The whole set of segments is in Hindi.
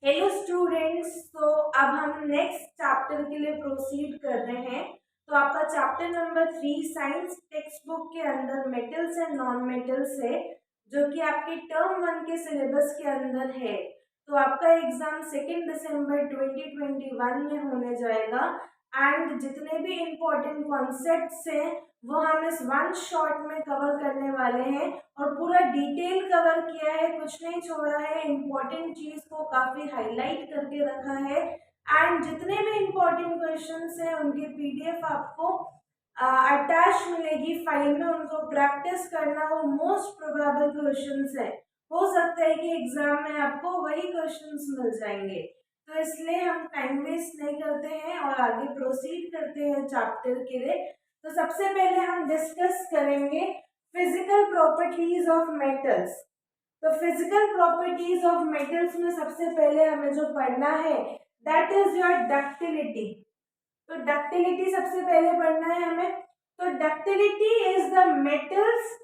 हेलो स्टूडेंट्स, तो अब हम नेक्स्ट चैप्टर के लिए प्रोसीड कर रहे हैं। तो आपका chapter number 3 science text book के अंदर मेटल्स एंड नॉन मेटल्स है, जो कि आपके टर्म 1 के सिलेबस के अंदर है। तो आपका एग्जाम 2 दिसंबर 2021 में होने जाएगा एंड जितने भी इम्पोर्टेंट कॉन्सेप्ट्स हैं वो हम इस वन शॉट में कवर करने वाले हैं और पूरा डिटेल कवर किया है, कुछ नहीं छोड़ा है। इम्पोर्टेंट चीज को काफी हाईलाइट करके रखा है एंड जितने भी इम्पोर्टेंट क्वेश्चंस हैं उनके पीडीएफ आपको अटैच मिलेगी फाइल में। उनको प्रैक्टिस करना, वो मोस्ट प्रोबेबल क्वेश्चंस है। हो सकता है कि एग्जाम में आपको वही क्वेश्चंस मिल जाएंगे, तो इसलिए हम टाइम वेस्ट नहीं करते हैं और आगे प्रोसीड करते हैं चैप्टर के लिए। तो सबसे पहले हम डिस्कस करेंगे फिजिकल प्रॉपर्टीज ऑफ मेटल्स। तो फिजिकल प्रॉपर्टीज ऑफ मेटल्स में सबसे पहले हमें जो पढ़ना है दैट इज योर डक्टिलिटी। तो डक्टिलिटी सबसे पहले पढ़ना है हमें। तो ductility is the metals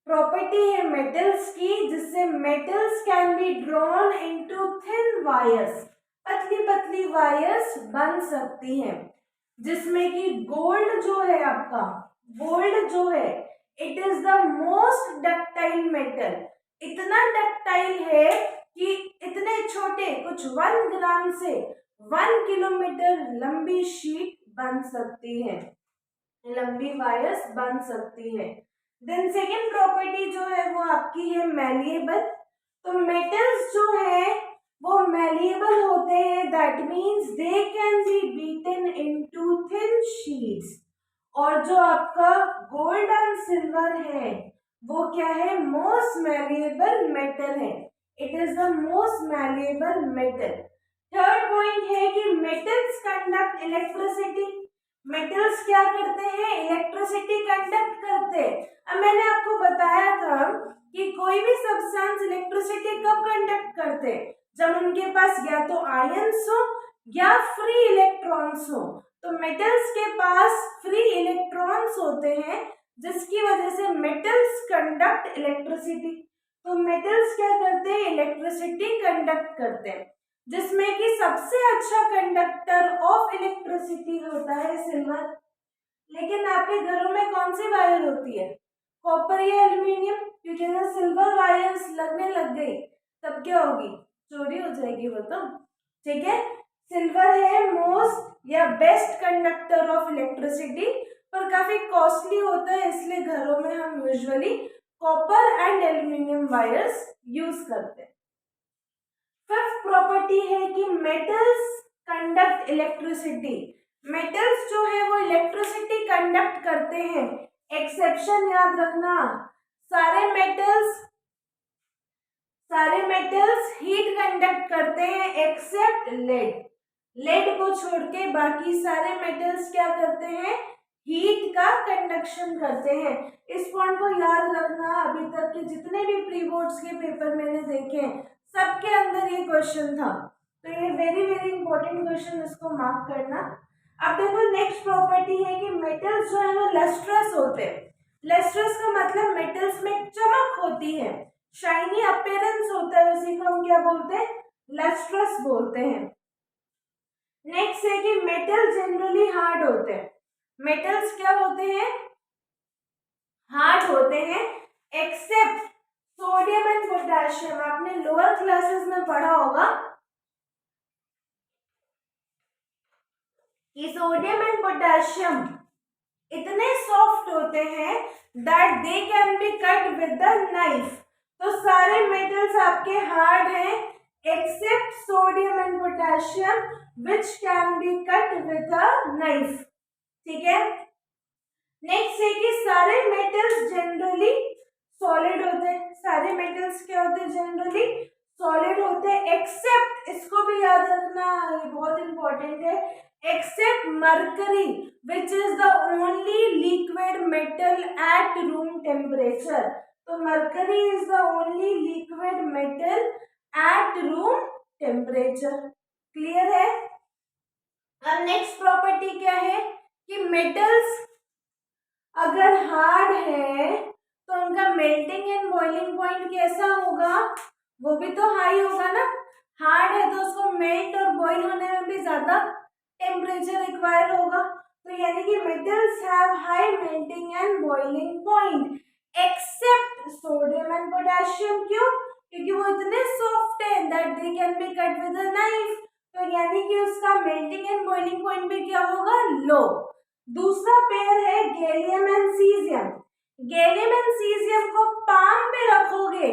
property है मेटल्स की, जिससे metals can be drawn into thin wires, पतली पतली वायर्स बन सकती हैं। जिसमें कि गोल्ड जो है, आपका गोल्ड जो है it is the most ductile metal. इतना डक्टाइल है कि इतने छोटे कुछ 1 ग्राम से 1 किलोमीटर लंबी शीट बन सकती है, लंबी वायर्स बन सकती है। देन सेकेंड प्रॉपर्टी जो है वो आपकी है मैलिएबल। तो मेटल्स जो है वो मैलिएबल होते हैं, that means they can B beaten into thin sheets. और जो आपका गोल्ड एंड सिल्वर है वो क्या है, मोस्ट मैलिएबल मेटल है। It is the most malleable metal. Third point है कि मेटल्स कंडक्ट इलेक्ट्रिसिटी। मेटल्स क्या करते हैं, इलेक्ट्रिसिटी कंडक्ट करते हैं। अब मैंने आपको बताया था कि कोई भी सब्सटेंस इलेक्ट्रिसिटी कब कंडक्ट करते हैं, जब उनके पास या तो आयंस हो या फ्री इलेक्ट्रॉन्स हो। तो मेटल्स के पास फ्री इलेक्ट्रॉन्स होते हैं, जिसकी वजह से मेटल्स कंडक्ट इलेक्ट्रिसिटी। तो मेटल्स क्या करते हैं, इलेक्ट्रिसिटी कंडक्ट करते हैं, जिसमें कि सबसे अच्छा कंडक्टर ऑफ इलेक्ट्रिसिटी होता है सिल्वर। लेकिन आपके घरों में कौन सी वायर होती है, कॉपर या एल्यूमिनियम? क्योंकि अगर सिल्वर वायर्स लगने लग गई तब क्या होगी, चोरी हो जाएगी वो तो। ठीक है, सिल्वर है मोस्ट या बेस्ट कंडक्टर ऑफ इलेक्ट्रिसिटी, पर काफी कॉस्टली होता है, इसलिए घरों में हम usually copper and aluminium wires use करते हैं। फिफ्थ प्रॉपर्टी है कि मेटल्स कंडक्ट इलेक्ट्रिसिटी। मेटल्स जो है वो इलेक्ट्रिसिटी कंडक्ट करते हैं। एक्सेप्शन याद रखना, सारे मेटल्स हीट कंडक्ट करते हैं एक्सेप्ट लेड। लेड को छोड़ के बाकी सारे मेटल्स क्या करते हैं, हीट का कंडक्शन करते हैं। इस पॉइंट को याद रखना, अभी तक के जितने भी प्री बोर्ड्स के पेपर मैंने देखे सबके अंदर ये क्वेश्चन था, तो ये वेरी वेरी इंपॉर्टेंट क्वेश्चन, इसको मार्क करना। अब देखो नेक्स्ट प्रॉपर्टी है कि मेटल्स जो है वो लस्ट्रस होते हैं। लस्ट्रस का मतलब मेटल्स में चमक होती है, शाइनी अपीयरेंस होता है, उसी को हम क्या बोलते हैं, लस्ट्रस बोलते हैं। नेक्स्ट है कि मेटल जनरली हार्ड होते हैं। मेटल्स क्या होते हैं, हार्ड होते हैं, एक्सेप्ट सोडियम एंड पोटेशियम। आपने लोअर क्लासेस में पढ़ा होगा कि सोडियम एंड पोटेशियम इतने सॉफ्ट होते हैं that they can be cut with the knife. तो सारे मेटल्स आपके हार्ड हैं except sodium and potassium which can be cut with a knife. ठीक है, नेक्स्ट है कि सारे मेटल्स जनरली सॉलिड होते हैं। सारे मेटल्स क्या होते हैं, जनरली सॉलिड होते हैं, एक्सेप्ट, इसको भी याद रखना, ये बहुत इंपॉर्टेंट है, except mercury which is the only liquid metal at room temperature. तो mercury is the only liquid metal at room temperature. Clear है? अब नेक्स्ट प्रॉपर्टी क्या है कि मेटल्स अगर हार्ड है तो उनका मेल्टिंग एंड बॉइलिंग पॉइंट कैसा होगा, वो भी तो हाई होगा ना। हार्ड है तो उसको मेल्ट और बॉईल होने में भी ज्यादा टेम्परेचर रिक्वायर होगा। तो यानी कि metals have high melting and boiling point accept sodium and potassium. क्यों? क्योंकि वो इतने सॉफ्ट है that they can be cut with a knife. तो यानी कि उसका मेल्टिंग एंड बॉइलिंग पॉइंट भी क्या होगा? लो। दूसरा पेयर है gallium and caesium. Gallium and caesium को पाम पे रखोगे,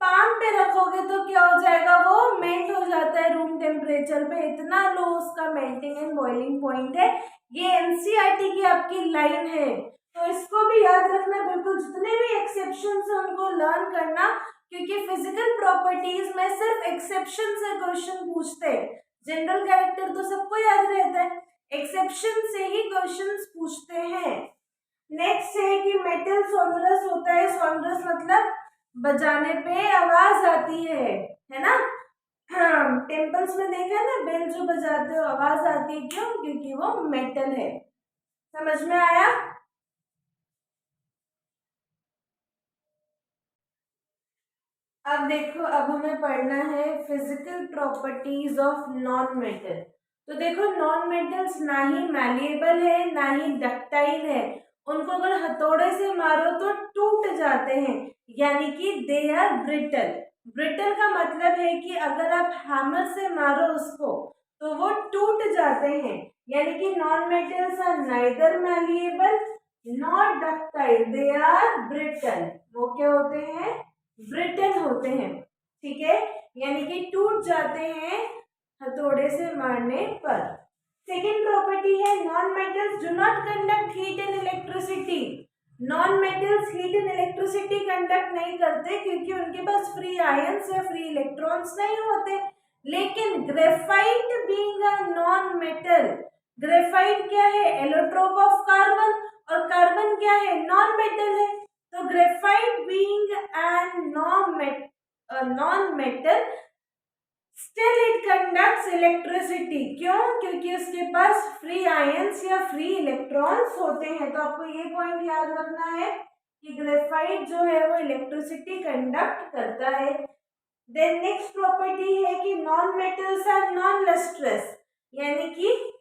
पाम पे रखोगे तो क्या हो जाएगा? वो मेल्ट हो जाता है रूम टेम्परेचर पे, इतना लो उसका मेल्टिंग एंड बॉइलिंग पॉइंट है। ये एनसीईआरटी की आपकी लाइन है, तो इसको भी याद रखना बिल्कुल। जितने भी एक्सेप्शन है उनको लर्न करना, क्योंकि फिजिकल प्रॉपर्टीज में सिर्फ एक्सेप्शन से क्वेश्चन पूछते हैं। जनरल कैरेक्टर तो सबको याद रहता है, एक्सेप्शन से ही क्वेश्चंस पूछते हैं। नेक्स्ट है कि मेटल सोनरस होता है। सोनरस मतलब बजाने पे आवाज आती है ना? हाँ, टेम्पल्स में देखा है ना, बेल जो बजाते हो आवाज आती है। क्यों? क्योंकि वो मेटल है। समझ में आया? अब देखो, अब हमें पढ़ना है physical properties of non metal. तो देखो, नॉन मेटल्स ना ही मैलिएबल है ना ही डक्टाइल है। उनको अगर हथौड़े से मारो तो टूट जाते हैं, यानी कि दे आर ब्रिटल। ब्रिटल का मतलब है कि अगर आप हैमर से मारो उसको तो वो टूट जाते हैं। यानी कि non metals are neither malleable not ductile, they are brittle. वो क्या होते हैं? ब्रिटल होते हैं। ठीक है, यानी कि टूट जाते हैं हथौड़े से मारने पर। सेकेंड प्रॉपर्टी है non metals do not conduct heat and electricity. Non metals heat and electricity conduct नहीं करते क्योंकि उनके पास फ्री आयंस या फ्री इलेक्ट्रॉन्स नहीं होते। लेकिन graphite being a non metal, graphite क्या है? एलोट्रोप ऑफ कार्बन, और कार्बन क्या है? नॉन मेटल है। तो graphite being an non metal still it conducts electricity. क्यों? क्योंकि उसके पास फ्री आयंस या फ्री इलेक्ट्रॉन्स होते हैं। तो आपको ये पॉइंट याद रखना है कि ग्रेफाइट जो है वो इलेक्ट्रिसिटी कंडक्ट करता है। देन नेक्स्ट प्रॉपर्टी है कि non metals are non lustrous, यानी कि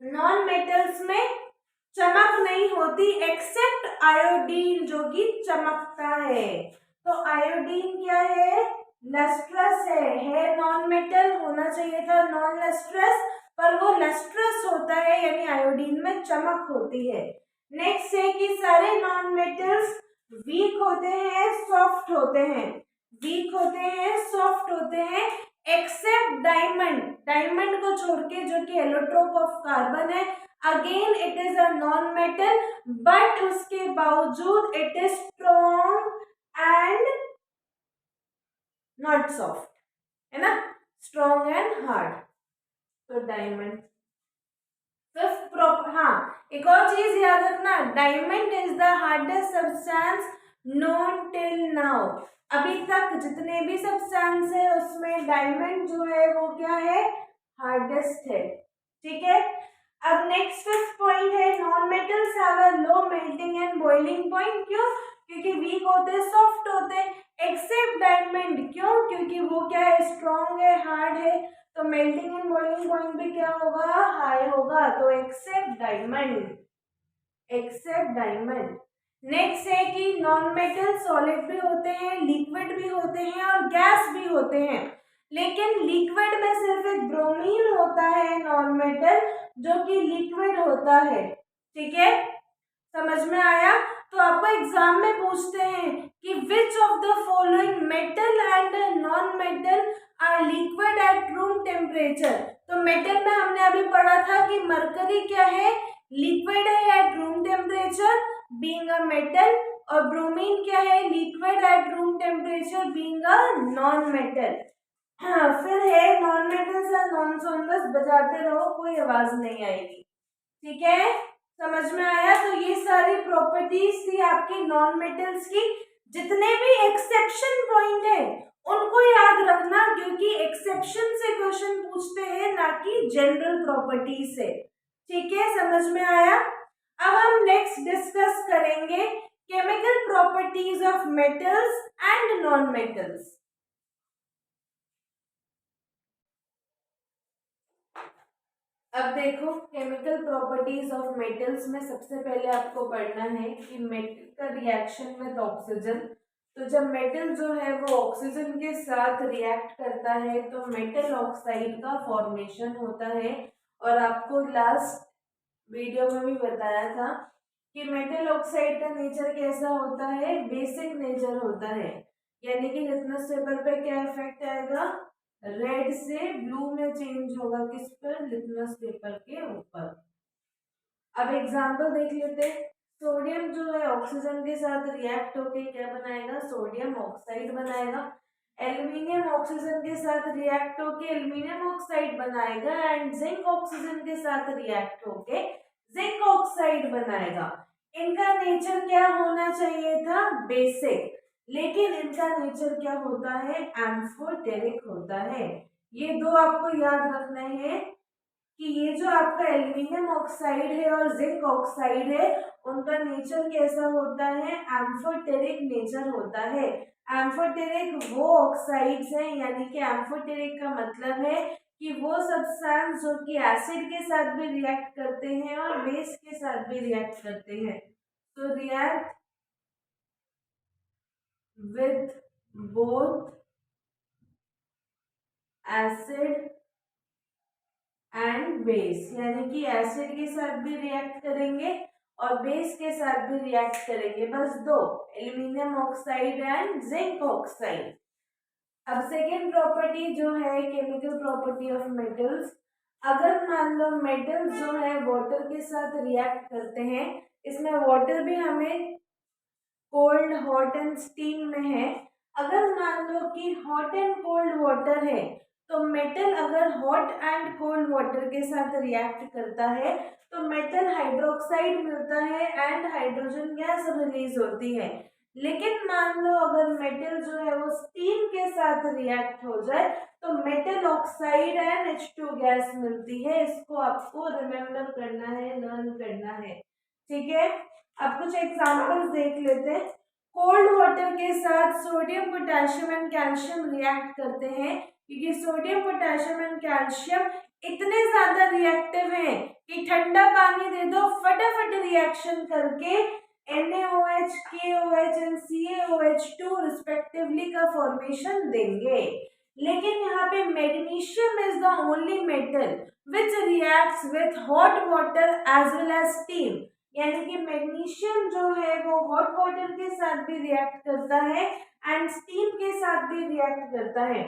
नॉन मेटल्स में चमक नहीं होती एक्सेप्ट आयोडीन जो कि चमकता है। तो आयोडीन क्या है? लस्ट्रस है नॉन मेटल, होना चाहिए था नॉन लस्ट्रस, पर वो लस्ट्रस होता है, यानी आयोडीन में चमक होती है। नेक्स्ट है कि सारे नॉन मेटल्स वीक होते हैं, सॉफ्ट होते हैं, वीक होते हैं, सॉफ्ट होते हैं, एक्सेप्ट डायमंड। डायमंड को छोड़ के, जो कि एलोट्रोप ऑफ कार्बन है, again it is a non metal, but उसके बावजूद it is strong and not soft, है ना? Strong and hard. तो डायमंड फिफ्थ प्रॉपर। हाँ, एक और चीज याद रखना, diamond is the hardest substance known till now. अभी तक जितने भी सब्सटेंस है उसमें डायमंड जो है वो क्या है? हार्डेस्ट है। ठीक है, अब नेक्स्ट पॉइंट है non metals have a low melting and boiling point. क्यों? क्योंकि वीक होते, सॉफ्ट होते, एक्सेप्ट डायमंड। क्यों? क्योंकि वो क्या है? स्ट्रॉन्ग है, हार्ड है। तो मेल्टिंग एंड बॉइलिंग पॉइंट भी क्या होगा? हाई होगा। तो except diamond, except diamond. Next है कि नॉन मेटल सॉलिड भी होते हैं, लिक्विड भी होते हैं और गैस भी होते हैं। लेकिन लिक्विड में सिर्फ एक ब्रोमीन होता है नॉन मेटल, जो कि लिक्विड होता है। ठीक है, समझ में आया? तो आपको एग्जाम में पूछते हैं कि which of the following metal and non metal are liquid at room temperature. तो मेटल में हमने अभी पढ़ा था कि मरकरी क्या है? लिक्विड है eight room temperature being a metal, और ब्रोमीन क्या है? Liquid at room temperature being a non metal. हाँ, फिर है नॉन मेटल्स या नॉन सोनरस, बजाते रहो कोई आवाज नहीं आएगी। ठीक है, समझ में आया? तो ये सारी प्रॉपर्टीज थी आपकी नॉन मेटल्स की। जितने भी एक्सेप्शन पॉइंट है उनको याद रखना, क्योंकि एक्सेप्शन से क्वेश्चन पूछते हैं ना कि जनरल प्रॉपर्टी से। ठीक है, समझ में आया? अब हम नेक्स्ट डिस्कस करेंगे chemical properties of metals and non metals. अब देखो केमिकल प्रॉपर्टीज ऑफ मेटल्स में सबसे पहले आपको पढ़ना है कि मेटल का रिएक्शन विद ऑक्सीजन। तो जब मेटल जो है वो ऑक्सीजन के साथ रिएक्ट करता है तो मेटल ऑक्साइड का फॉर्मेशन होता है। और आपको लास्ट वीडियो में भी बताया था कि मेटल ऑक्साइड का नेचर कैसा होता है, बेसिक नेचर होता है। यानी कि लिटमस पेपर पे क्या इफेक्ट आएगा, रेड से ब्लू में चेंज होगा, किस पर, लिटमस पेपर के ऊपर। अब एग्जांपल देख लेते हैं। सोडियम जो है ऑक्सीजन के साथ रिएक्ट होके क्या बनाएगा, सोडियम ऑक्साइड बनाएगा। एल्यूमिनियम ऑक्सीजन के साथ रिएक्ट होके एल्यूमिनियम ऑक्साइड बनाएगा एंड जिंक ऑक्सीजन के साथ रिएक्ट होके जिंक ऑक्साइड बनाएगा। इनका नेचर क्या होना चाहिए था, बेसिक, लेकिन इनका नेचर क्या होता है, एम्फोटेरिक होता है। ये दो आपको याद रखने हैं कि ये जो आपका एल्यूमिनियम ऑक्साइड है और जिंक ऑक्साइड है उनका नेचर कैसा होता है, एम्फोटेरिक नेचर होता है। एम्फोटेरिक वो ऑक्साइड्स हैं, यानी कि एम्फोटेरिक का मतलब है कि वो सब्सटेंस जो कि एसिड के साथ भी रिएक्ट करते हैं और बेस के साथ भी रिएक्ट करते हैं। तो react with both acid and base, यानी कि एसिड के साथ भी रिएक्ट करेंगे और बेस के साथ भी रिएक्ट करेंगे, बस दो, aluminium oxide and zinc oxide. अब सेकेंड प्रॉपर्टी जो है केमिकल प्रॉपर्टी ऑफ मेटल्स। अगर मान लो मेटल्स जो है वाटर के साथ रिएक्ट करते हैं, इसमें वाटर भी हमें कोल्ड, हॉट एंड स्टीम में है। अगर मान लो कि हॉट एंड कोल्ड वाटर है तो मेटल अगर हॉट एंड कोल्ड वाटर के साथ रिएक्ट करता है तो मेटल हाइड्रोक्साइड मिलता है एंड हाइड्रोजन गैस रिलीज होती है। लेकिन मान लो अगर मेटल जो है वो स्टीम के साथ रिएक्ट हो जाए तो metal oxide and H2 gas मिलती है। इसको आपको रिमेम्बर करना है, लर्न करना है, ठीक है। अब कुछ एग्जांपल्स देख लेते हैं। कोल्ड वाटर के साथ sodium, potassium and calcium react करते हैं क्योंकि सोडियम, पोटेशियम एंड कैल्शियम इतने ज्यादा रिएक्टिव हैं कि ठंडा पानी दे दो फटाफट रिएक्शन करके NaOH, KOH and CaOH2 respectively का फॉर्मेशन देंगे। लेकिन यहाँ पे magnesium is the only metal which reacts with hot water as well as steam. यानी कि मैग्नीशियम जो है वो हॉट वाटर के साथ भी रिएक्ट करता है एंड स्टीम के साथ भी रिएक्ट करता है।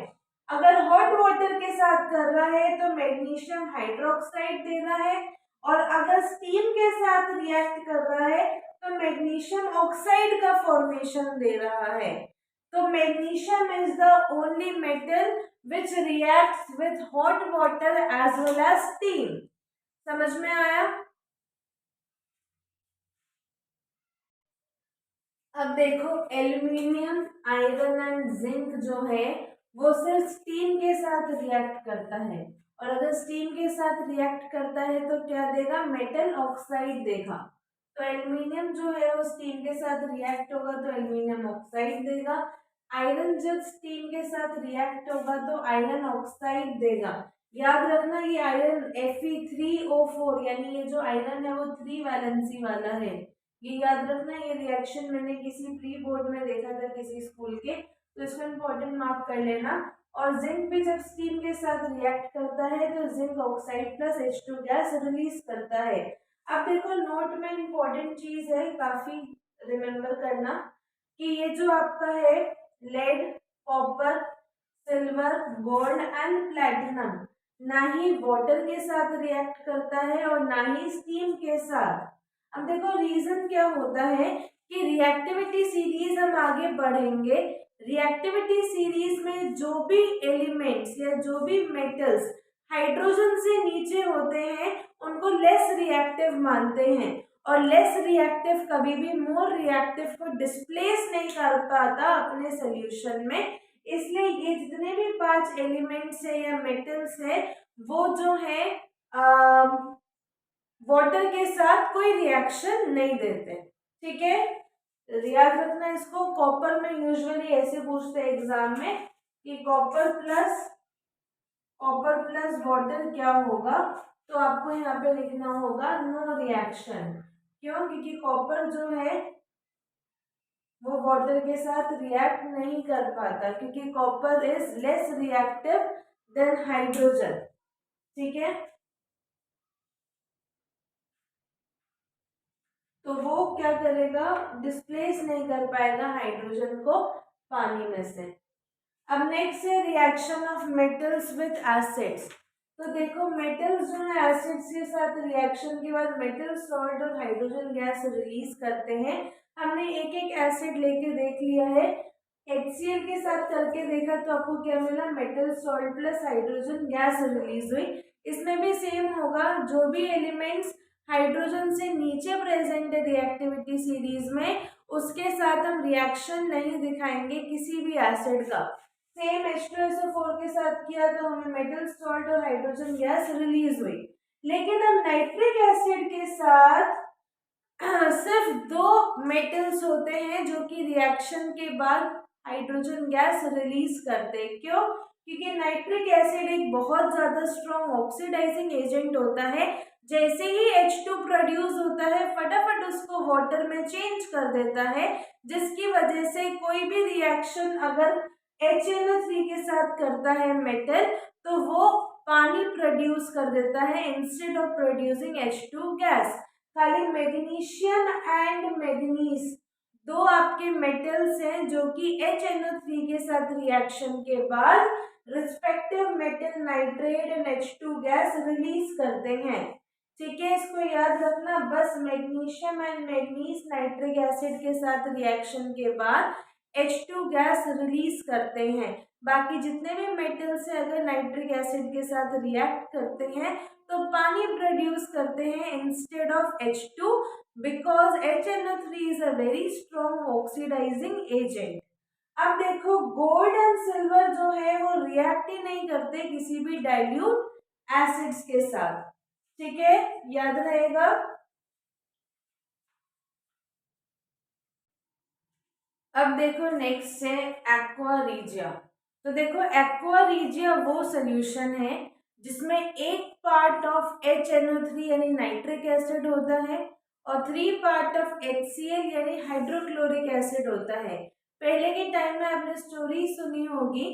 अगर हॉट वाटर के साथ कर रहा है तो मैग्नीशियम हाइड्रोक्साइड दे रहा है और अगर स्टीम के साथ रिएक्ट कर रहा है तो मैग्नीशियम ऑक्साइड का फॉर्मेशन दे रहा है। तो magnesium is the only metal which reacts with hot water as well as steam. समझ में आया? अब देखो एल्यूमिनियम, आयरन एंड जिंक जो है वो सिर्फ स्टीम के साथ रिएक्ट करता है और अगर स्टीम के साथ रिएक्ट करता है तो क्या देगा, मेटल ऑक्साइड देगा। तो एल्यूमिनियम जो है वो स्टीम के साथ रिएक्ट होगा तो एल्यूमिनियम ऑक्साइड देगा। आयरन जब स्टीम के साथ रिएक्ट होगा तो आयरन ऑक्साइड देगा। याद रखना ये आयरन Fe3O4 यानी ये जो आयरन है वो 3 वैलेंसी वाला है, ये याद रखना। ये रिएक्शन मैंने किसी प्री बोर्ड में देखा था किसी स्कूल के, तो इसमें इंपॉर्टेंट मार्क कर लेना। और जिंक भी जब स्टीम के साथ रिएक्ट करता है तो zinc oxide plus H2 gas release करता है। अब देखो नोट में इंपॉर्टेंट चीज है काफी रिमेम्बर करना कि ये जो आपका है lead, copper, silver, gold and platinum ना ही वाटर के साथ रिएक्ट करता है और ना ही स्टीम के साथ। अब देखो रीजन क्या होता है कि रिएक्टिविटी सीरीज हम आगे बढ़ेंगे। रिएक्टिविटी सीरीज में जो भी एलिमेंट्स या जो भी मेटल्स हाइड्रोजन से नीचे होते हैं उनको लेस रिएक्टिव मानते हैं और लेस रिएक्टिव कभी भी मोर रिएक्टिव को डिस्प्लेस नहीं कर पाता अपने सोल्यूशन में। इसलिए ये जितने भी 5 एलिमेंट्स है या मेटल्स है वो जो है वाटर के साथ कोई रिएक्शन नहीं देते, ठीक है। याद रखना इसको। कॉपर में यूजुअली ऐसे पूछते हैं एग्जाम में कि कॉपर प्लस वाटर क्या होगा, तो आपको यहाँ पे लिखना होगा नो रिएक्शन। क्यों? क्योंकि कॉपर जो है वो वाटर के साथ रिएक्ट नहीं कर पाता, क्योंकि copper is less reactive than hydrogen. ठीक है, तो वो क्या करेगा, डिस्प्लेस नहीं कर पाएगा हाइड्रोजन को पानी में से। अब नेक्स्ट है reaction of metals with acids. तो देखो मेटल्स जो है एसिड्स के साथ रिएक्शन के बाद मेटल सॉल्ट और हाइड्रोजन गैस रिलीज करते हैं। हमने एक एक एसिड लेके देख लिया है, HCl के साथ करके देखा तो आपको क्या मिला, metal salt plus hydrogen gas release हुई। इसमें भी सेम होगा, जो भी एलिमेंट्स हाइड्रोजन से नीचे प्रेजेंट है रिएक्टिविटी सीरीज में, उसके साथ हम रिएक्शन नहीं दिखाएंगे किसी भी एसिड का। सेम H2SO4 के साथ किया तो हमें मेटल सॉल्ट और हाइड्रोजन गैस रिलीज हुई। लेकिन अब नाइट्रिक एसिड के साथ सिर्फ दो मेटल्स होते हैं जो कि रिएक्शन के बाद हाइड्रोजन गैस रिलीज करते हैं। क्यों? क्योंकि नाइट्रिक एसिड एक बहुत ज्यादा स्ट्रॉन्ग ऑक्सीडाइजिंग एजेंट होता है। जैसे ही H2 प्रोड्यूस होता है फटाफट उसको वाटर में चेंज कर देता है, जिसकी वजह से कोई भी रिएक्शन अगर HNO3 के साथ करता है मेटल, तो वो पानी प्रोड्यूस कर देता है instead of producing H2 gas. खाली मैग्नीशियम एंड मैग्नीज दो आपके मेटल्स हैं जो कि HNO3 के साथ रिएक्शन के बाद respective metal nitrate and H2 gas release करते हैं। ठीक है, इसको याद रखना, बस magnesium and manganese nitric acid के साथ रिएक्शन के बाद H2 गैस रिलीज करते हैं। बाकी जितने भी मेटल्स हैं अगर नाइट्रिक एसिड के साथ रिएक्ट करते हैं तो पानी प्रोड्यूस करते हैं instead of H2, because HNO3 is a very strong oxidising agent. अब देखो गोल्ड एंड सिल्वर जो है वो रिएक्ट ही नहीं करते किसी भी डाइल्यूट एसिड्स के साथ। ठीक है, याद रहेगा। अब देखो नेक्स्ट है एक्वा रीजिया। तो देखो एक्वा रीजिया वो सोल्यूशन है जिसमें एक पार्ट ऑफ HNO3 यानी नाइट्रिक एसिड होता है और 3 पार्ट ऑफ HCl यानी हाइड्रोक्लोरिक एसिड होता है। पहले के टाइम में आपने स्टोरी सुनी होगी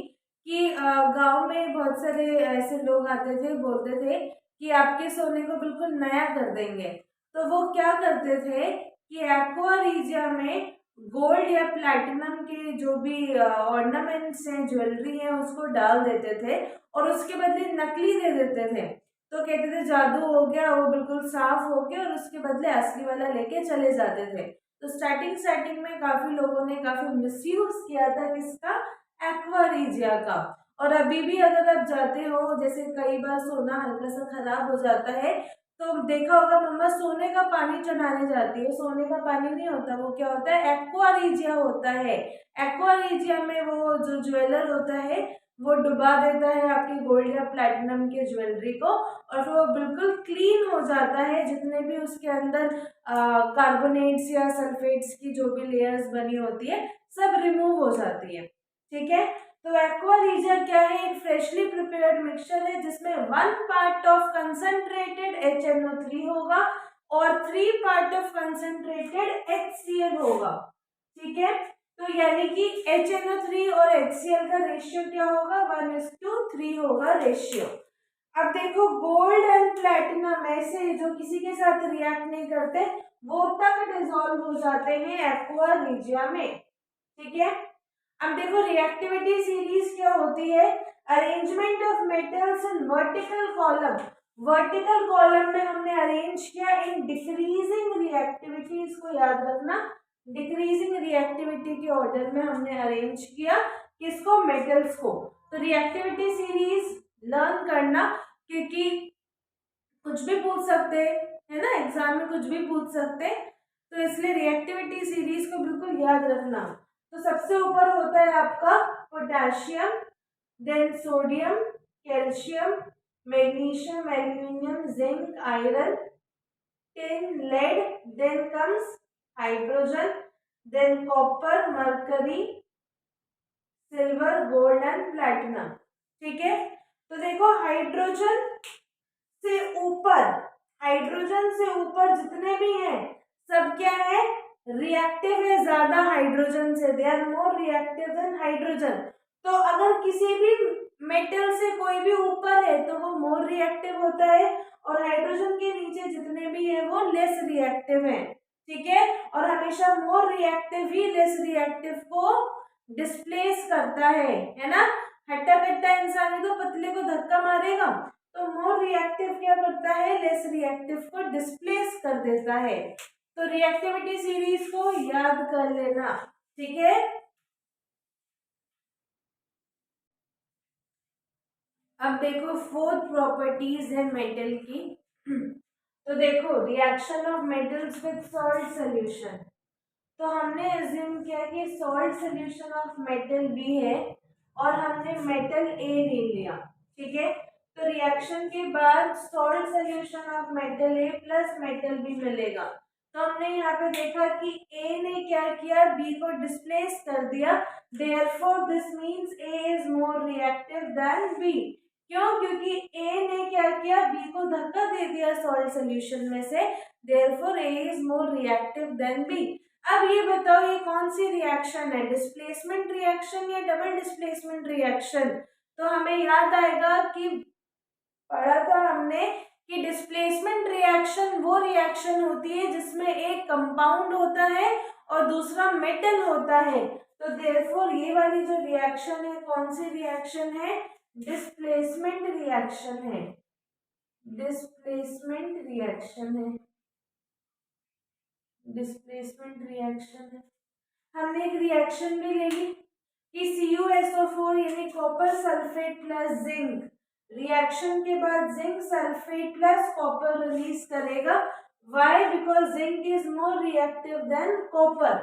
कि गांव में बहुत सारे ऐसे लोग आते थे, बोलते थे कि आपके सोने को बिल्कुल नया कर देंगे। तो वो क्या करते थे कि एक्वा रीजिया में गोल्ड या प्लैटिनम के जो भी ऑर्नामेंट्स हैं, ज्वेलरी है, उसको डाल देते थे और उसके बदले नकली दे देते थे। तो कहते थे जादू हो गया, वो बिल्कुल साफ हो गया, और उसके बदले असली वाला लेके चले जाते थे। तो स्टार्टिंग में काफी लोगों ने काफी मिसयूज किया था किसका, एक्वा रीजिया का। और अभी भी अगर आप जाते हो, जैसे कई बार सोना हल्का सा खराब हो जाता है तो देखा होगा मम्मा सोने का पानी चढ़ाने जाती है, सोने का पानी नहीं होता, वो क्या होता है, एक्वा रीजिया होता है। एक्वा रीजिया में वो जो ज्वेलर होता है वो डुबा देता है आपकी गोल्ड या प्लैटिनम के ज्वेलरी को, और फिर वो बिल्कुल क्लीन हो जाता है। जितने भी उसके अंदर कार्बोनेट्स या सल्फेट्स की जो भी लेयर्स बनी होती है सब रिमूव हो जाती है। ठीक है, तो एक्वा रीजिया क्या है, एक फ्रेशली प्रिपेयर्ड मिक्सचर है जिसमें 1 पार्ट ऑफ कंसंट्रेटेड HNO3 होगा और 3 पार्ट ऑफ कंसंट्रेटेड HCl होगा। ठीक है, तो यानी कि HNO3 और HCl का रेशियो क्या होगा, 1:3 होगा रेशियो। अब देखो गोल्ड एंड प्लैटिनम ऐसे जो किसी के साथ रिएक्ट नहीं करते वो तक डिसॉल्व हो जाते हैं एक्वा रीजिया में। ठीक है, अब देखो रिएक्टिविटी सीरीज क्या होती है, arrangement of metals in vertical column. Vertical column में हमने अरेंज किया इन डिक्रीजिंग रिएक्टिविटी, इसको याद रखना, डिक्रीजिंग रिएक्टिविटी के ऑर्डर में हमने अरेंज किया किसको, मेटल्स को। तो रिएक्टिविटी सीरीज लर्न करना, क्योंकि कुछ भी पूछ सकते है ना, एग्जाम में कुछ भी पूछ सकते, तो इसलिए रिएक्टिविटी सीरीज को बिल्कुल याद रखना। तो सबसे ऊपर होता है आपका potassium, then sodium, calcium, magnesium, aluminium, zinc, iron, tin, lead, then comes hydrogen, then copper, mercury, silver, gold and platinum. ठीक है, तो देखो हाइड्रोजन से ऊपर, हाइड्रोजन से ऊपर जितने भी हैं सब क्या है, रिएक्टिव है ज्यादा हाइड्रोजन से, they are more reactive than hydrogen. तो अगर किसी भी मेटल से कोई भी ऊपर है तो वो मोर रिएक्टिव होता है, और हाइड्रोजन के नीचे जितने भी है वो लेस रिएक्टिव है, ठीक है। और हमेशा मोर रिएक्टिव ही लेस रिएक्टिव को डिस्प्लेस करता है ना। हट्टा कट्टा इंसान है तो पतले को धक्का मारेगा, तो मोर रिएक्टिव क्या करता है, लेस रिएक्टिव को डिस्प्लेस कर देता है। तो रिएक्टिविटी सीरीज को याद कर लेना, ठीक है। अब देखो फोर्थ प्रॉपर्टीज है मेटल की। तो देखो reaction of metals with salt solution. तो हमने एज्यूम किया कि salt solution of metal B है और हमने मेटल ए ले लिया, ठीक है। तो रिएक्शन के बाद salt solution of metal A plus metal B मिलेगा। तो हमने यहाँ पे देखा कि ए ने क्या किया, बी को डिस्प्लेस कर दिया, therefore this means A is more reactive than B. क्यों? क्योंकि ए ने क्या किया, बी को धक्का दे दिया सॉल्ट सॉल्यूशन में से, therefore A is more reactive than B. अब ये बताओ ये कौन सी रिएक्शन है, डिस्प्लेसमेंट रिएक्शन या डबल डिस्प्लेसमेंट रिएक्शन? तो हमें याद आएगा कि पढ़ा था हमने कि डिस्प्लेसमेंट रिएक्शन वो रिएक्शन होती है जिसमें एक कंपाउंड होता है और दूसरा मेटल होता है। तो देयरफॉर ये वाली जो रिएक्शन है कौन सी रिएक्शन है, डिस्प्लेसमेंट रिएक्शन है, डिस्प्लेसमेंट रिएक्शन है, डिस्प्लेसमेंट रिएक्शन है। हमने एक रिएक्शन भी ले ली कि CuSO4 यानी copper sulphate plus zinc, reaction के बाद zinc sulphate plus copper release करेगा। Why? Because zinc is more reactive than copper.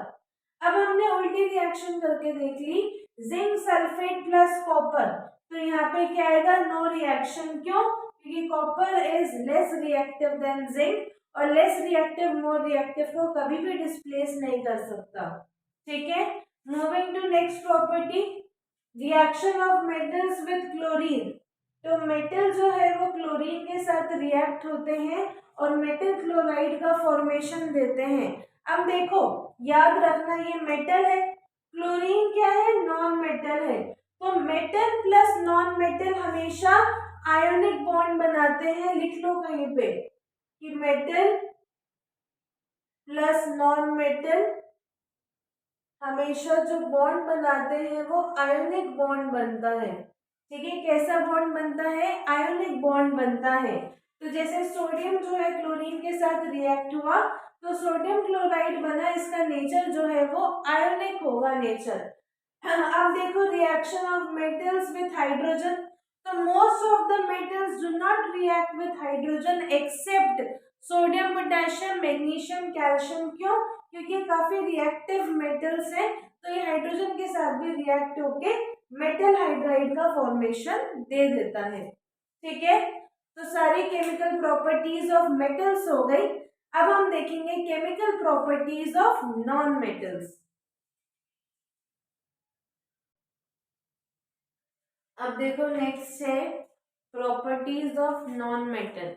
अब हमने उल्टी रिएक्शन करके देख ली, जिंक सल्फेट प्लस कॉपर, तो यहाँ पे क्या आएगा, नो रिएक्शन। क्यों? क्योंकि copper is less reactive than zinc, और लेस रिएक्टिव मोर रिएक्टिव को कभी भी डिस्प्लेस नहीं कर सकता, ठीक है। Moving to next property, reaction of metals with chlorine. तो मेटल जो है वो क्लोरीन के साथ रिएक्ट होते हैं और मेटल क्लोराइड का फॉर्मेशन देते हैं। अब देखो याद रखना ये मेटल है, क्लोरीन क्या है, नॉन मेटल है। तो मेटल प्लस नॉन मेटल हमेशा आयोनिक बॉन्ड बनाते हैं, लिख लो कहीं पे कि मेटल प्लस नॉन मेटल हमेशा जो बॉन्ड बनाते हैं वो आयोनिक बॉन्ड बनता है, ठीक है। कैसा बॉन्ड बनता है, आयोनिक बॉन्ड बनता है। तो जैसे सोडियम जो है क्लोरीन के साथ रिएक्ट हुआ तो सोडियम क्लोराइड बना, इसका नेचर जो है वो आयोनिक होगा नेचर। अब देखो reaction of metals with hydrogen. तो most of the metals do not react with hydrogen except sodium, potassium, magnesium, calcium. क्यों? क्योंकि काफी रिएक्टिव मेटल्स हैं, तो ये हाइड्रोजन के साथ भी रिएक्ट होके मेटल हाइड्राइड का फॉर्मेशन दे देता है, ठीक है। तो सारी केमिकल प्रॉपर्टीज ऑफ मेटल्स हो गई। अब हम देखेंगे chemical properties of non metals. अब देखो नेक्स्ट है प्रॉपर्टीज ऑफ नॉन मेटल।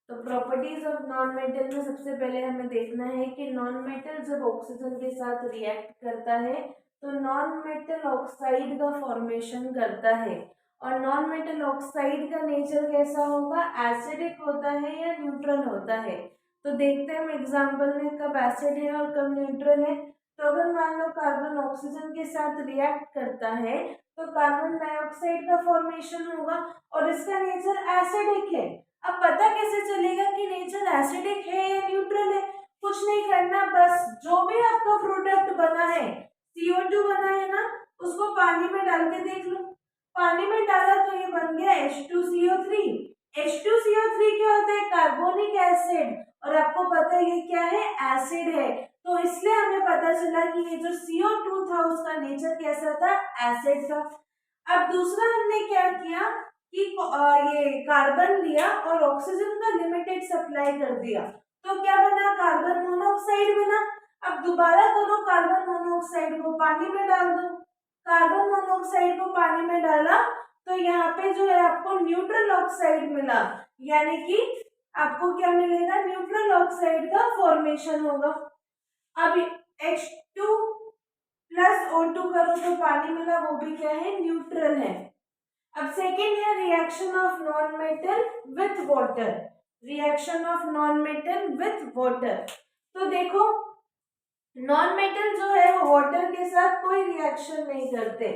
तो प्रॉपर्टीज ऑफ नॉन मेटल में सबसे पहले हमें देखना है कि नॉन मेटल जब ऑक्सीजन के साथ रिएक्ट करता है तो नॉन मेटल ऑक्साइड का फॉर्मेशन करता है। और नॉन मेटल ऑक्साइड का नेचर कैसा होगा, एसिडिक होता है या न्यूट्रल होता है। तो देखते हैं हम एग्जाम्पल में कब एसिड है और कब न्यूट्रल है। तो अगर मान लो कार्बन ऑक्सीजन के साथ रिएक्ट करता है तो कार्बन डाइऑक्साइड का फॉर्मेशन होगा और इसका नेचर एसिडिक है। अब पता कैसे चलेगा कि नेचर एसिडिक है या न्यूट्रल है? कुछ नहीं करना, बस जो भी आपका प्रोडक्ट बना है, CO2 बना है ना, उसको पानी में डाल के देख लो। पानी में डाला तो ये बन गया H2CO3। H2CO3 क्या होता है, कार्बोनिक एसिड, और आपको पता है ये क्या है, एसिड है। तो इसलिए हमें पता चला कि ये जो CO2 था उसका नेचर कैसा था, एसिड था। अब दूसरा हमने क्या किया कि ये कार्बन लिया और ऑक्सीजन का लिमिटेड सप्लाई कर दिया, तो क्या बना, कार्बन मोनोऑक्साइड बना। अब दोबारा करो, कार्बन मोनोऑक्साइड को पानी में डाल दो, कार्बन मोनोऑक्साइड को पानी में डाला तो यहाँ पे जो है आपको न्यूट्रल ऑक्साइड मिला। यानी कि आपको क्या मिलेगा, न्यूट्रल ऑक्साइड का फॉर्मेशन होगा। अब H2 प्लस O2 करो तो पानी मिला, वो भी क्या है, न्यूट्रल है। अब सेकेंड है reaction of non metal with water, reaction of non metal with water. तो देखो नॉन मेटल जो है वो वाटर के साथ कोई रिएक्शन नहीं करते।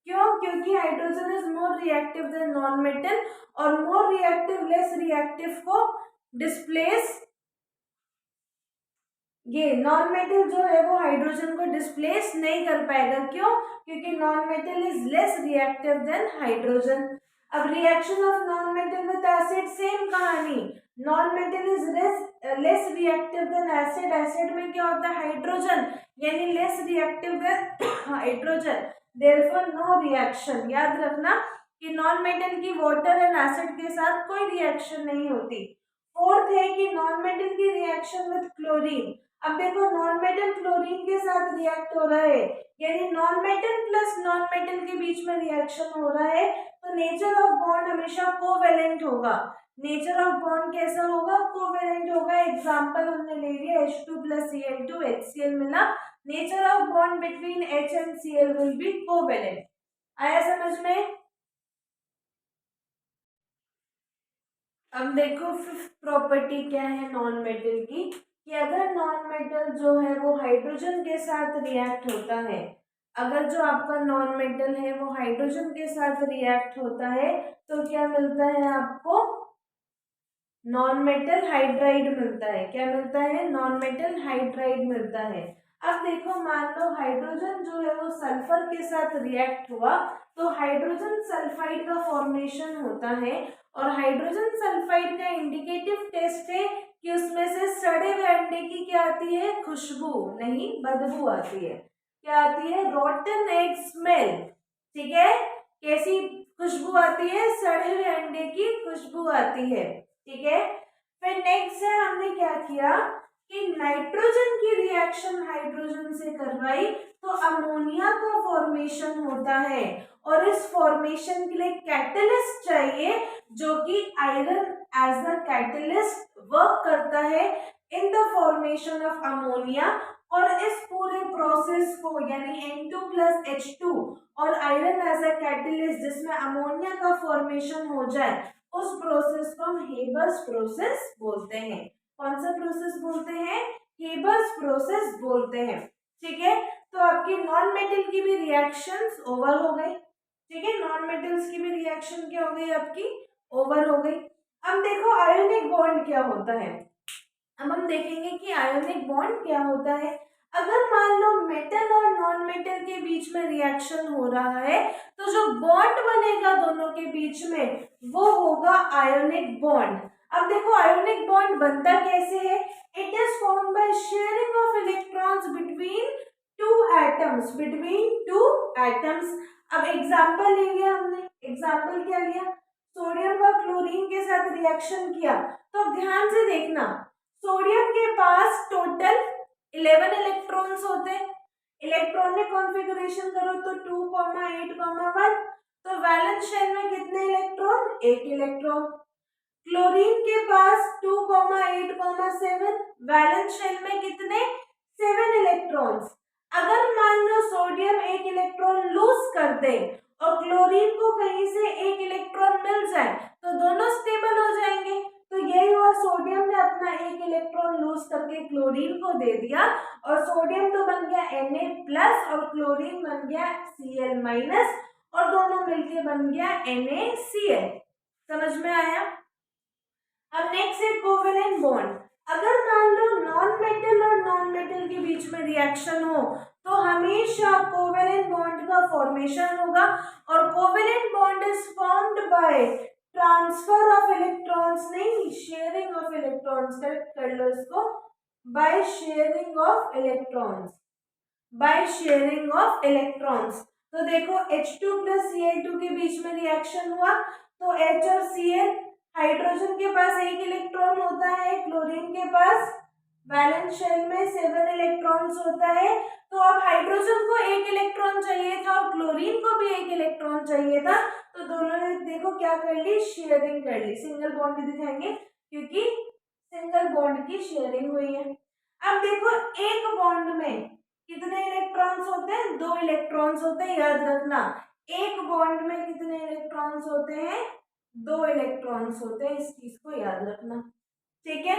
क्यों? क्योंकि hydrogen is more reactive then non metal, और मोर रिएक्टिव लेस रिएक्टिव को डिस्प्लेस, ये नॉन मेटल जो है वो हाइड्रोजन को डिस्प्लेस नहीं कर पाएगा। क्यों? क्योंकि non metal is less reactive than hydrogen. अब reaction of non metal with acid, same कहानी, non metal is less reactive than acid, acid में क्या होता है, हाइड्रोजन, यानी less reactive than hydrogen, therefore no reaction. याद रखना कि नॉन मेटल की वाटर एंड एसिड के साथ कोई रिएक्शन नहीं होती। फोर्थ है कि नॉन मेटल की रिएक्शन विद क्लोरीन। अब देखो नॉन मेटल क्लोरीन के साथ रिएक्ट हो रहा है, यानी non metal plus non metal के बीच में रिएक्शन हो रहा है, तो नेचर ऑफ बॉन्ड हमेशा कोवेलेंट होगा। नेचर ऑफ बॉन्ड कैसा होगा, कोवेलेंट होगा। एग्जांपल हमने ले लिया H2 प्लस Cl2 HCl मिला, nature of bond between H and Cl will be covalent. आया समझ में? अब देखो फिफ्थ प्रॉपर्टी क्या है नॉन मेटल की, कि अगर नॉन मेटल जो है वो हाइड्रोजन के साथ रिएक्ट होता है, अगर जो आपका नॉन मेटल है वो हाइड्रोजन के साथ रिएक्ट होता है, तो क्या मिलता है आपको, नॉन मेटल हाइड्राइड मिलता है। क्या मिलता है? नॉन मेटल हाइड्राइड मिलता है। अब देखो मान लो हाइड्रोजन जो है वो सल्फर के साथ रिएक्ट हुआ, तो हाइड्रोजन सल्फाइड का फॉर्मेशन होता है, और हाइड्रोजन सल्फाइड का इंडिकेटिव टेस्ट है कि उसमें से सड़े हुए अंडे की क्या आती है, खुशबू नहीं बदबू आती है। क्या आती है? रॉटन एग स्मेल। ठीक है, कैसी खुशबू आती है? सड़े हुए अंडे की खुशबू आती है। ठीक है, फिर नेक्स्ट है हमने क्या किया कि नाइट्रोजन की रिएक्शन हाइड्रोजन से करवाई, तो अमोनिया का फॉर्मेशन होता है, और इस फॉर्मेशन के लिए कैटलिस्ट चाहिए, जो कि iron as a catalyst work करता है in the formation of ammonia. और इस पूरे प्रोसेस को यानी N2 प्लस H2 और आयरन एज अ कैटलिस्ट जिसमें अमोनिया का फॉर्मेशन हो जाए, उस प्रोसेस को हम हेबर्स प्रोसेस बोलते हैं। कौन सा प्रोसेस बोलते हैं? हेबर्स प्रोसेस बोलते हैं। ठीक है, तो आपकी नॉन मेटल की भी रिएक्शंस ओवर हो गई। ठीक है, नॉन मेटल्स की भी रिएक्शन क्या हो गई आपकी, ओवर हो गई। अब देखो आयोनिक बॉन्ड क्या होता है। अब हम देखेंगे कि आयोनिक बॉन्ड क्या होता है। अगर मान लो मेटल और नॉन मेटल के बीच में रिएक्शन हो रहा है, तो जो बॉन्ड बनेगा दोनों के बीच में वो होगा आयोनिक बॉन्ड। अब देखो आयोनिक बॉन्ड बनता कैसे है, it is formed by sharing of electrons between two atoms, between two atoms. अब एग्जांपल ले लिया हमने, एग्जांपल क्या लिया, सोडियम और क्लोरीन के साथ रिएक्शन किया, तो ध्यान से देखना, सोडियम के पास टोटल 11 इलेक्ट्रॉन्स होते हैं। इलेक्ट्रॉनिक कॉन्फ़िगरेशन करो तो 2, 8, 1, तो वैलेंस शेल में कितने इलेक्ट्रॉन, एक इलेक्ट्रॉन। क्लोरीन के पास 2, 8, 7, वैलेंस शेल में कितने, 7 इलेक्ट्रॉन्स। अगर मान लो सोडियम एक इलेक्ट्रॉन लूज कर दे और क्लोरीन को कहीं से एक इलेक्ट्रॉन मिल जाए, तो दोनों स्टेबल हो जाएंगे। तो यही हुआ, सोडियम ने अपना एक इलेक्ट्रॉन लूज करके क्लोरीन को दे दिया, और सोडियम तो बन गया Na प्लस और क्लोरीन बन गया Cl माइनस, और दोनों मिलके बन गया NaCl। समझ में आया? अब नेक्स्ट है कोवेलेंट बॉन्ड। अगर मान लो नॉन मेटल और नॉन मेटल के बीच में रिएक्शन हो, तो हमेशा कोवेलेंट बॉन्ड का फॉर्मेशन होगा, और covalent bond is formed by transfer of electrons, नहीं शेयरिंग ऑफ इलेक्ट्रॉन्स, करेक्ट कर लो इसको, by sharing of electrons, by sharing of electrons. तो देखो H2 प्लस Cl2 के बीच में रिएक्शन हुआ, तो H और Cl, हाइड्रोजन के पास एक इलेक्ट्रॉन होता है, क्लोरीन के पास वैलेंस शेल में 7 इलेक्ट्रॉन्स होता है। तो अब हाइड्रोजन को एक इलेक्ट्रॉन चाहिए था और क्लोरीन को भी एक इलेक्ट्रॉन चाहिए था, तो दोनों ने देखो क्या कर ली, शेयरिंग कर ली। सिंगल बॉन्ड दिखाएंगे क्योंकि सिंगल बॉन्ड की शेयरिंग हुई है। अब देखो एक बॉन्ड में कितने इलेक्ट्रॉन्स होते हैं, 2 इलेक्ट्रॉन्स होते हैं, याद रखना। एक बॉन्ड में कितने इलेक्ट्रॉन्स होते हैं, 2 इलेक्ट्रॉन्स होते हैं, इस चीज को याद रखना। ठीक है,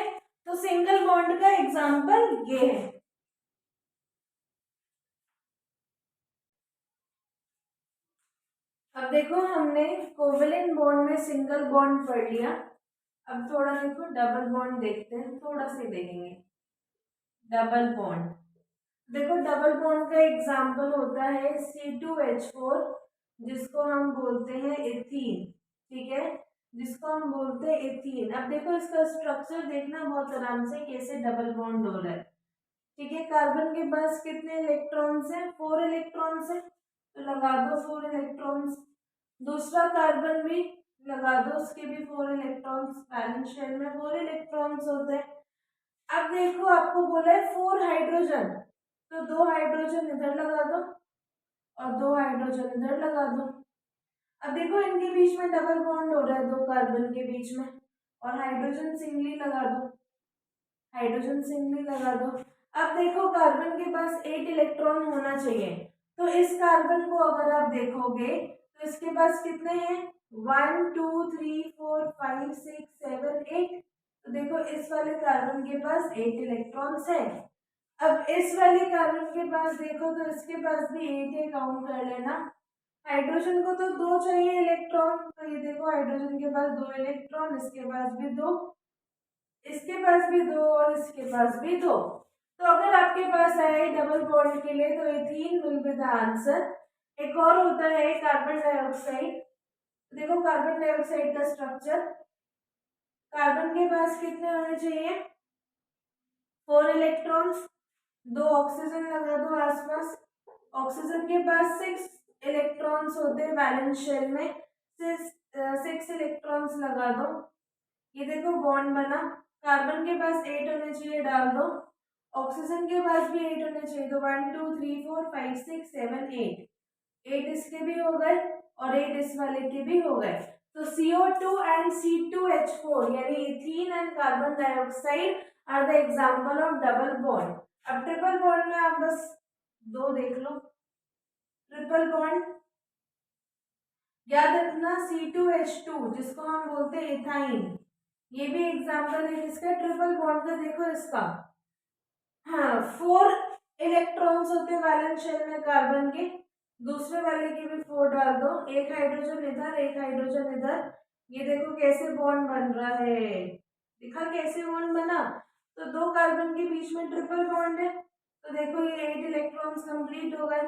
तो सिंगल बॉन्ड का एग्जांपल ये है। अब देखो हमने कोवेलेंट बॉन्ड में सिंगल बॉन्ड पढ़ लिया। अब थोड़ा देखो डबल बॉन्ड देखते हैं, थोड़ा सा देखेंगे। डबल बॉन्ड, देखो डबल बॉन्ड का एग्जांपल होता है C2H4, जिसको हम बोलते हैं एथीन। ठीक है, जिसको हम बोलते हैं एथीन। अब देखो इसका स्ट्रक्चर देखना बहुत आराम से कैसे डबल बॉन्ड हो रहा है। ठीक है, कार्बन के पास कितने इलेक्ट्रॉन्स हैं, 4 इलेक्ट्रॉन्स है, तो लगा दो 4 इलेक्ट्रॉन्स। दूसरा कार्बन भी लगा दो, उसके भी 4 इलेक्ट्रॉन्स, बैलेंस शेल में 4 इलेक्ट्रॉन्स होते हैं। अब देखो आपको बोला है 4 हाइड्रोजन, तो 2 हाइड्रोजन इधर लगा दो और 2 हाइड्रोजन इधर लगा दो। अब देखो इनके बीच में डबल बॉन्ड हो रहा है 2 कार्बन के बीच में, और हाइड्रोजन सिंगली लगा दो, हाइड्रोजन सिंगली लगा दो। अब देखो कार्बन के पास 8 इलेक्ट्रॉन होना चाहिए, तो इस कार्बन को अगर आप देखोगे तो इसके पास कितने हैं, 1 2 3 4 5 6 7 8। तो देखो इस वाले कार्बन के पास 8 इलेक्ट्रॉन्स है। अब इस वाले कार्बन के पास देखो तो इसके पास भी 8 है, काउंट कर लेना। हाइड्रोजन को तो 2 चाहिए इलेक्ट्रॉन, तो ये देखो हाइड्रोजन के पास 2 इलेक्ट्रॉन, इसके पास भी 2, इसके पास भी 2 और इसके पास भी 2। तो अगर आपके पास है डबल बॉन्ड के लिए तो ethene will be the answer. एक और होता है कार्बन डाइऑक्साइड। देखो कार्बन डाइऑक्साइड का स्ट्रक्चर, कार्बन के पास कितने होने चाहिए, 4 इलेक्ट्रॉन्स, 2 ऑक्सीजन लगा दो आसपास। ऑक्सीजन के पास 6 इलेक्ट्रॉन्स होते हैं बैलेंस शेल में, 6 इलेक्ट्रॉन्स लगा दो। ये देखो बॉन्ड बना। कार्बन के पास 8 होने चाहिए, डाल दो। ऑक्सीजन के पास भी 8 होने चाहिए, तो 1 2 3 4 5 6 7 8, 8 इसके भी हो गए और 8 इस वाले के भी हो गए। तो CO2 एंड C2H4 यानी ethene and carbon dioxide are the example of double bond. अब ट्रिपल बॉन्ड में आप बस 2 देख लो। ट्रिपल बॉन्ड याद रखना, C2H2 जिसको हम बोलते हैं इथाइन, ये भी एग्जांपल है किसका, ट्रिपल बॉन्ड का। देखो इसका, हाँ 4 इलेक्ट्रॉन्स होते हैं बैलेंस शेल में कार्बन के, दूसरे वाले के भी 4 डाल दो, एक हाइड्रोजन इधर एक हाइड्रोजन इधर। ये देखो कैसे बॉन्ड बन रहा है, दिखा कैसे बॉन्ड बना। तो 2 कार्बन के बीच में ट्रिपल बॉन्ड है, तो देखो ये 8 इलेक्ट्रॉन्स कंप्लीट हो गए,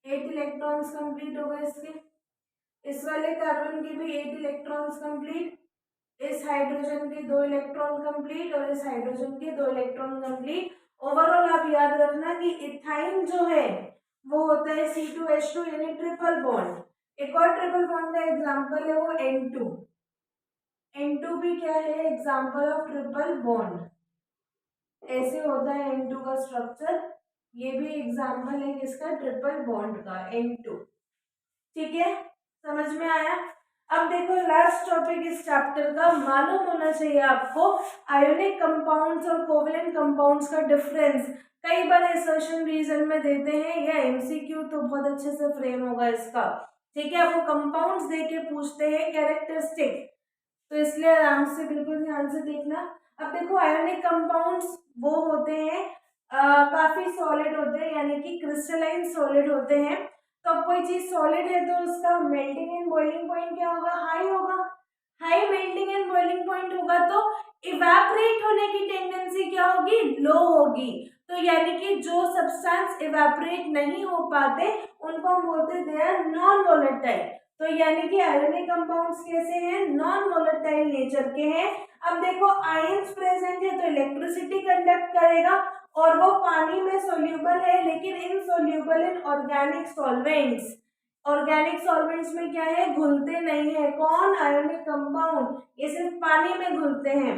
8 इलेक्ट्रॉन्स कंप्लीट हो गए इसके। इस वाले कार्बन के भी 8 इलेक्ट्रॉन्स कंप्लीट, इस हाइड्रोजन के 2 इलेक्ट्रॉन कंप्लीट और इस हाइड्रोजन के 2 इलेक्ट्रॉन कंप्लीट। ओवरऑल आप याद रखना कि इथाइन जो है वो होता है C2H2 यानी ट्रिपल बॉन्ड। एक और ट्रिपल बॉन्ड का एग्जांपल है वो N2। N2 भी क्या है, एग्जांपल ऑफ ट्रिपल बॉन्ड। ऐसे होता है N2 का स्ट्रक्चर, ये भी एग्जांपल है किसका, ट्रिपल बॉन्ड का, N2। ठीक है, समझ में आया। अब देखो लास्ट टॉपिक इस चैप्टर का, मालूम होना चाहिए आपको आयोनिक कंपाउंड्स और कोवेलेंट कंपाउंड्स का डिफरेंस। कई बार असर्शन रीजन में देते हैं या एमसीक्यू, तो बहुत अच्छे से फ्रेम होगा इसका। ठीक है, आपको कंपाउंड्स देके पूछते हैं कैरेक्टरिस्टिक, तो इसलिए आराम से बिल्कुल ध्यान से देखना। अब देखो आयोनिक कंपाउंड्स वो होते हैं काफी सॉलिड होते हैं, यानी कि क्रिस्टलाइन सॉलिड होते हैं। तो अब कोई चीज सॉलिड है तो उसका मेल्टिंग एंड बॉइलिंग पॉइंट क्या होगा, हाई होगा। High melting and boiling point होगा तो इवेपोरेट होने की टेंडेंसी क्या होगी, लो होगी। तो यानी कि जो सब्सटेंस इवेपोरेट नहीं हो पाते उनको हम बोलते दे आर नॉन वोलेटाइल। तो यानी कि आयोनिक कंपाउंड्स कैसे हैं, नॉन वोलेटाइल नेचर के हैं। अब देखो आयंस प्रेजेंट है तो इलेक्ट्रिसिटी कंडक्ट करेगा और वो पानी में सोल्यूबल है, लेकिन insoluble in organic solvents. Organic solvents में क्या है, घुलते नहीं है। कौन, आयोनिक कंपाउंड, ये सिर्फ पानी में घुलते हैं।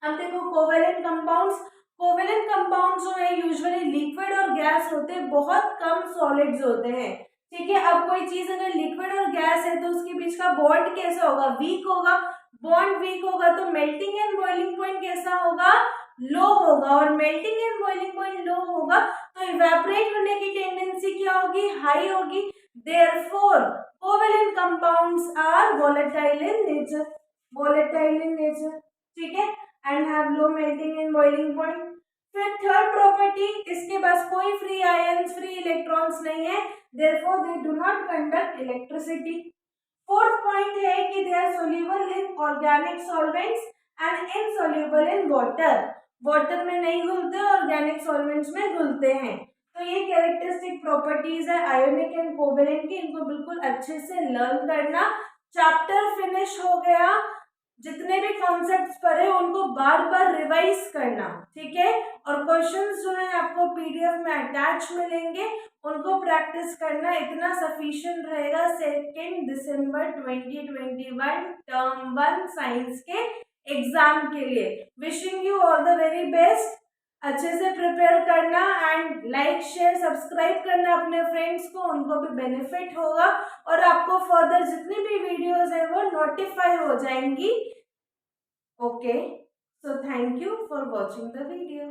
अब देखो कोवेलेंट कंपाउंड्स, कोवेलेंट कंपाउंड्स जो है यूजुअली लिक्विड और गैस होते हैं, बहुत कम सॉलिड्स होते हैं। ठीक है। अब कोई चीज अगर लिक्विड और गैस है तो उसके बीच का बॉन्ड कैसा होगा, वीक होगा। बॉन्ड वीक होगा तो मेल्टिंग एंड बॉइलिंग पॉइंट कैसा होगा, लो होगा। और मेल्टिंग एंड बॉइलिंग पॉइंट लो होगा तो इवेपोरेट होने की टेंडेंसी क्या होगी, हाई होगी। Therefore covalent compounds are volatile in nature, volatile in nature, ठीक है, and have low melting and boiling point. फिर थर्ड प्रॉपर्टी, इसके पास कोई फ्री आयंस, फ्री इलेक्ट्रॉन्स नहीं है, therefore they do not conduct electricity. Fourth point है कि they are soluble in organic solvents and insoluble in water. Water में नहीं घुलते, ऑर्गेनिक सॉल्वेंट्स में घुलते हैं। तो ये कैरेक्टरिस्टिक प्रॉपर्टीज है आयोनिक एंड कोवेलेंट की, इनको बिल्कुल अच्छे से लर्न करना। चैप्टर फिनिश हो गया। जितने भी कॉन्सेप्ट्स पढ़े उनको बार बार रिवाइज करना, ठीक है। और क्वेश्चंस जो है आपको पीडीएफ में अटैच मिलेंगे, उनको प्रैक्टिस करना, इतना सफिशिएंट रहेगा 2 दिसंबर 2021 टर्म 1 साइंस के एग्जाम के लिए। Wishing you all the very best. अच्छे से प्रिपेयर करना एंड लाइक शेयर सब्सक्राइब करना अपने फ्रेंड्स को, उनको भी बेनिफिट होगा और आपको फर्दर जितनी भी वीडियोस है वो नोटिफाई हो जाएंगी। Okay, so thank you for watching the video.